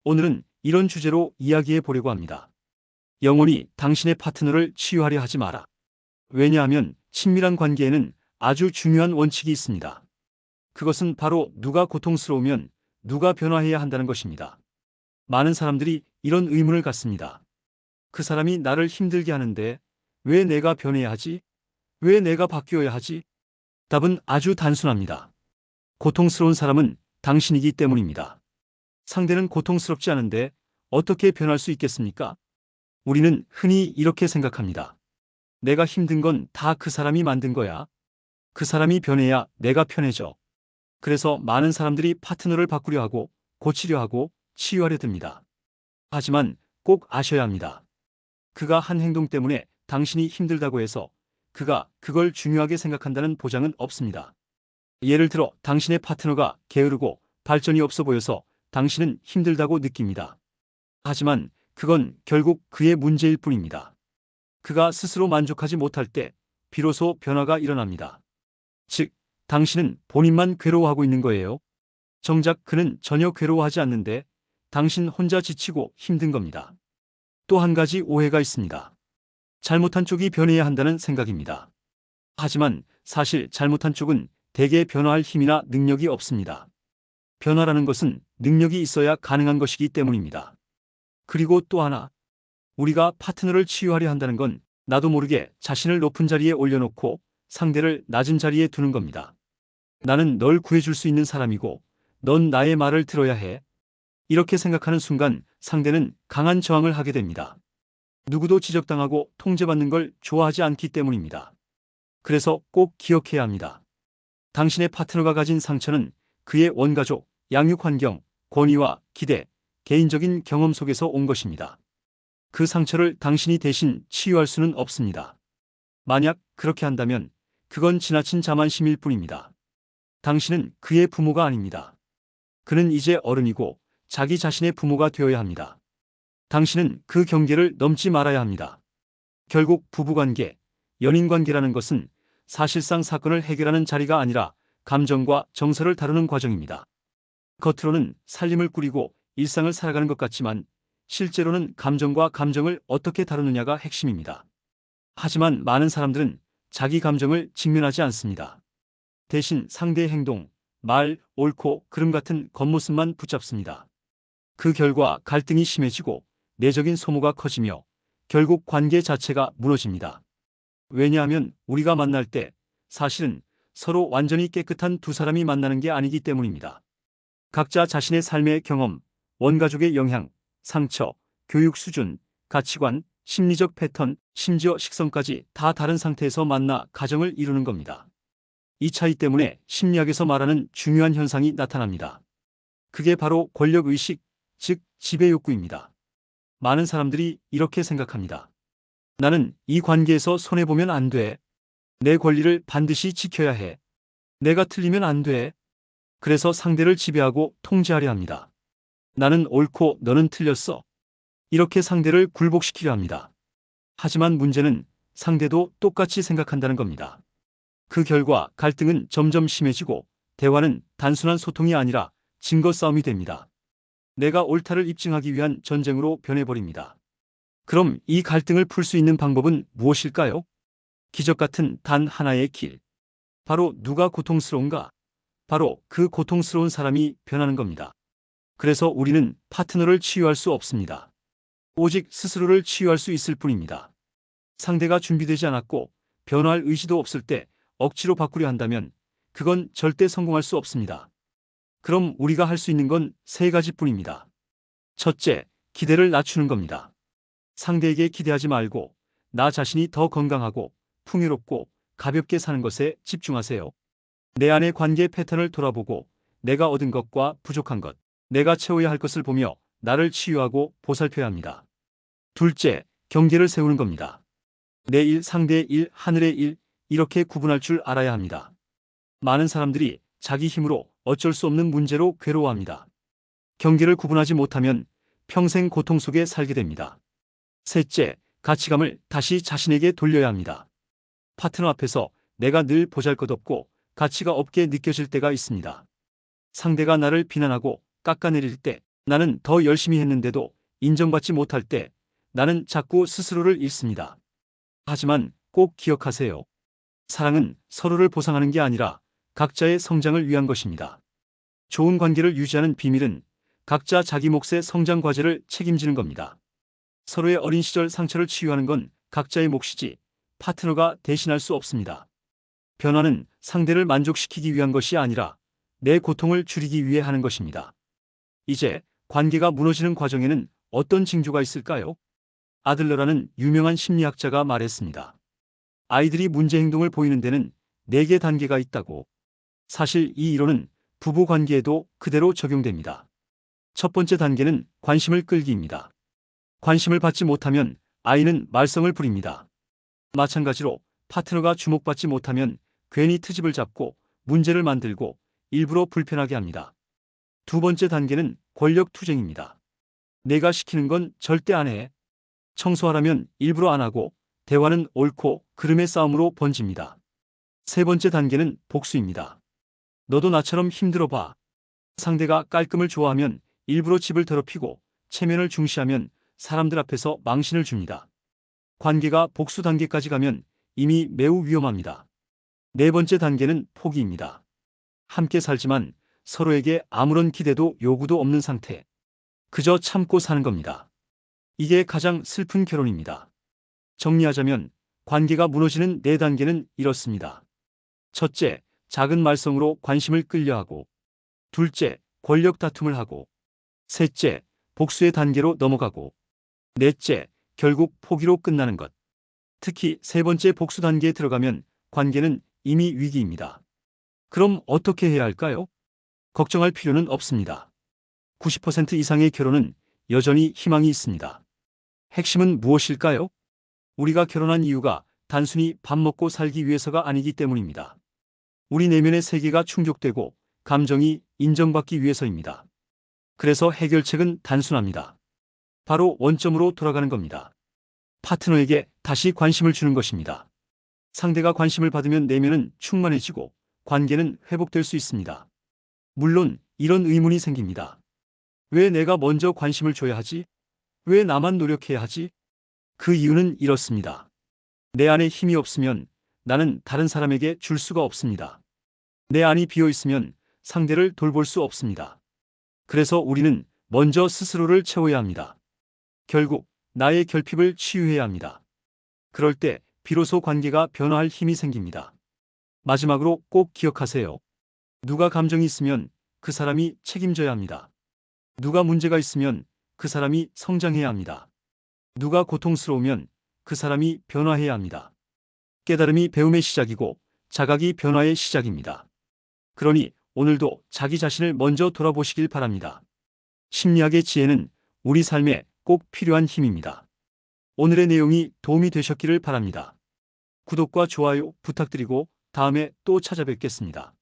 오늘은 이런 주제로 이야기해 보려고 합니다. 영원히 당신의 파트너를 치유하려 하지 마라. 왜냐하면 친밀한 관계에는 아주 중요한 원칙이 있습니다. 그것은 바로 누가 고통스러우면 누가 변화해야 한다는 것입니다. 많은 사람들이 이런 의문을 갖습니다. 그 사람이 나를 힘들게 하는데 왜 내가 변해야 하지? 왜 내가 바뀌어야 하지? 답은 아주 단순합니다. 고통스러운 사람은 당신이기 때문입니다. 상대는 고통스럽지 않은데 어떻게 변할 수 있겠습니까? 우리는 흔히 이렇게 생각합니다. 내가 힘든 건 다 그 사람이 만든 거야. 그 사람이 변해야 내가 편해져. 그래서 많은 사람들이 파트너를 바꾸려 하고 고치려 하고 치유하려 듭니다. 하지만 꼭 아셔야 합니다. 그가 한 행동 때문에 당신이 힘들다고 해서 그가 그걸 중요하게 생각한다는 보장은 없습니다. 예를 들어 당신의 파트너가 게으르고 발전이 없어 보여서 당신은 힘들다고 느낍니다. 하지만 그건 결국 그의 문제일 뿐입니다. 그가 스스로 만족하지 못할 때 비로소 변화가 일어납니다. 즉, 당신은 본인만 괴로워하고 있는 거예요. 정작 그는 전혀 괴로워하지 않는데 당신 혼자 지치고 힘든 겁니다. 또 한 가지 오해가 있습니다. 잘못한 쪽이 변해야 한다는 생각입니다. 하지만 사실 잘못한 쪽은 대개 변화할 힘이나 능력이 없습니다. 변화라는 것은 능력이 있어야 가능한 것이기 때문입니다. 그리고 또 하나, 우리가 파트너를 치유하려 한다는 건 나도 모르게 자신을 높은 자리에 올려놓고 상대를 낮은 자리에 두는 겁니다. 나는 널 구해줄 수 있는 사람이고 넌 나의 말을 들어야 해. 이렇게 생각하는 순간 상대는 강한 저항을 하게 됩니다. 누구도 지적당하고 통제받는 걸 좋아하지 않기 때문입니다. 그래서 꼭 기억해야 합니다. 당신의 파트너가 가진 상처는 그의 원가족, 양육환경, 권위와 기대, 개인적인 경험 속에서 온 것입니다. 그 상처를 당신이 대신 치유할 수는 없습니다. 만약 그렇게 한다면 그건 지나친 자만심일 뿐입니다. 당신은 그의 부모가 아닙니다. 그는 이제 어른이고 자기 자신의 부모가 되어야 합니다. 당신은 그 경계를 넘지 말아야 합니다. 결국 부부관계, 연인관계라는 것은 사실상 사건을 해결하는 자리가 아니라 감정과 정서를 다루는 과정입니다. 겉으로는 살림을 꾸리고 일상을 살아가는 것 같지만 실제로는 감정과 감정을 어떻게 다루느냐가 핵심입니다. 하지만 많은 사람들은 자기 감정을 직면하지 않습니다. 대신 상대의 행동, 말, 옳고 그름 같은 겉모습만 붙잡습니다. 그 결과 갈등이 심해지고 내적인 소모가 커지며 결국 관계 자체가 무너집니다. 왜냐하면 우리가 만날 때 사실은 서로 완전히 깨끗한 두 사람이 만나는 게 아니기 때문입니다. 각자 자신의 삶의 경험, 원가족의 영향, 상처, 교육 수준, 가치관, 심리적 패턴, 심지어 식성까지 다 다른 상태에서 만나 가정을 이루는 겁니다. 이 차이 때문에 심리학에서 말하는 중요한 현상이 나타납니다. 그게 바로 권력의식, 즉 지배욕구입니다. 많은 사람들이 이렇게 생각합니다. 나는 이 관계에서 손해보면 안 돼. 내 권리를 반드시 지켜야 해. 내가 틀리면 안 돼. 그래서 상대를 지배하고 통제하려 합니다. 나는 옳고 너는 틀렸어. 이렇게 상대를 굴복시키려 합니다. 하지만 문제는 상대도 똑같이 생각한다는 겁니다. 그 결과 갈등은 점점 심해지고 대화는 단순한 소통이 아니라 증거 싸움이 됩니다. 내가 옳다를 입증하기 위한 전쟁으로 변해버립니다. 그럼 이 갈등을 풀 수 있는 방법은 무엇일까요? 기적 같은 단 하나의 길. 바로 누가 고통스러운가? 바로 그 고통스러운 사람이 변하는 겁니다. 그래서 우리는 파트너를 치유할 수 없습니다. 오직 스스로를 치유할 수 있을 뿐입니다. 상대가 준비되지 않았고 변화할 의지도 없을 때 억지로 바꾸려 한다면 그건 절대 성공할 수 없습니다. 그럼 우리가 할 수 있는 건 세 가지뿐입니다. 첫째, 기대를 낮추는 겁니다. 상대에게 기대하지 말고 나 자신이 더 건강하고 풍요롭고 가볍게 사는 것에 집중하세요. 내 안의 관계 패턴을 돌아보고 내가 얻은 것과 부족한 것, 내가 채워야 할 것을 보며 나를 치유하고 보살펴야 합니다. 둘째, 경계를 세우는 겁니다. 내 일, 상대의 일, 하늘의 일, 이렇게 구분할 줄 알아야 합니다. 많은 사람들이 자기 힘으로 어쩔 수 없는 문제로 괴로워합니다. 경계를 구분하지 못하면 평생 고통 속에 살게 됩니다. 셋째, 가치감을 다시 자신에게 돌려야 합니다. 파트너 앞에서 내가 늘 보잘것없고 가치가 없게 느껴질 때가 있습니다. 상대가 나를 비난하고 깎아내릴 때 나는 더 열심히 했는데도 인정받지 못할 때 나는 자꾸 스스로를 잃습니다. 하지만 꼭 기억하세요. 사랑은 서로를 보상하는 게 아니라 각자의 성장을 위한 것입니다. 좋은 관계를 유지하는 비밀은 각자 자기 몫의 성장 과제를 책임지는 겁니다. 서로의 어린 시절 상처를 치유하는 건 각자의 몫이지 파트너가 대신할 수 없습니다. 변화는 상대를 만족시키기 위한 것이 아니라 내 고통을 줄이기 위해 하는 것입니다. 이제 관계가 무너지는 과정에는 어떤 징조가 있을까요? 아들러라는 유명한 심리학자가 말했습니다. 아이들이 문제 행동을 보이는 데는 4개 단계가 있다고. 사실 이 이론은 부부 관계에도 그대로 적용됩니다. 첫 번째 단계는 관심을 끌기입니다. 관심을 받지 못하면 아이는 말썽을 부립니다. 마찬가지로 파트너가 주목받지 못하면 괜히 트집을 잡고 문제를 만들고 일부러 불편하게 합니다. 두 번째 단계는 권력 투쟁입니다. 내가 시키는 건 절대 안 해. 청소하라면 일부러 안 하고 대화는 옳고 그름의 싸움으로 번집니다. 세 번째 단계는 복수입니다. 너도 나처럼 힘들어 봐. 상대가 깔끔을 좋아하면 일부러 집을 더럽히고 체면을 중시하면 사람들 앞에서 망신을 줍니다. 관계가 복수 단계까지 가면 이미 매우 위험합니다. 네 번째 단계는 포기입니다. 함께 살지만 서로에게 아무런 기대도 요구도 없는 상태. 그저 참고 사는 겁니다. 이게 가장 슬픈 결혼입니다. 정리하자면 관계가 무너지는 4단계는 이렇습니다. 첫째, 작은 말썽으로 관심을 끌려하고. 둘째, 권력 다툼을 하고. 셋째, 복수의 단계로 넘어가고. 넷째, 결국 포기로 끝나는 것. 특히 세 번째 복수 단계에 들어가면 관계는 이미 위기입니다. 그럼 어떻게 해야 할까요? 걱정할 필요는 없습니다. 90% 이상의 결혼은 여전히 희망이 있습니다. 핵심은 무엇일까요? 우리가 결혼한 이유가 단순히 밥 먹고 살기 위해서가 아니기 때문입니다. 우리 내면의 세계가 충족되고 감정이 인정받기 위해서입니다. 그래서 해결책은 단순합니다. 바로 원점으로 돌아가는 겁니다. 파트너에게 다시 관심을 주는 것입니다. 상대가 관심을 받으면 내면은 충만해지고 관계는 회복될 수 있습니다. 물론 이런 의문이 생깁니다. 왜 내가 먼저 관심을 줘야 하지? 왜 나만 노력해야 하지? 그 이유는 이렇습니다. 내 안에 힘이 없으면 나는 다른 사람에게 줄 수가 없습니다. 내 안이 비어 있으면 상대를 돌볼 수 없습니다. 그래서 우리는 먼저 스스로를 채워야 합니다. 결국 나의 결핍을 치유해야 합니다. 그럴 때 비로소 관계가 변화할 힘이 생깁니다. 마지막으로 꼭 기억하세요. 누가 감정이 있으면 그 사람이 책임져야 합니다. 누가 문제가 있으면 그 사람이 성장해야 합니다. 누가 고통스러우면 그 사람이 변화해야 합니다. 깨달음이 배움의 시작이고 자각이 변화의 시작입니다. 그러니 오늘도 자기 자신을 먼저 돌아보시길 바랍니다. 심리학의 지혜는 우리 삶에 꼭 필요한 힘입니다. 오늘의 내용이 도움이 되셨기를 바랍니다. 구독과 좋아요 부탁드리고 다음에 또 찾아뵙겠습니다.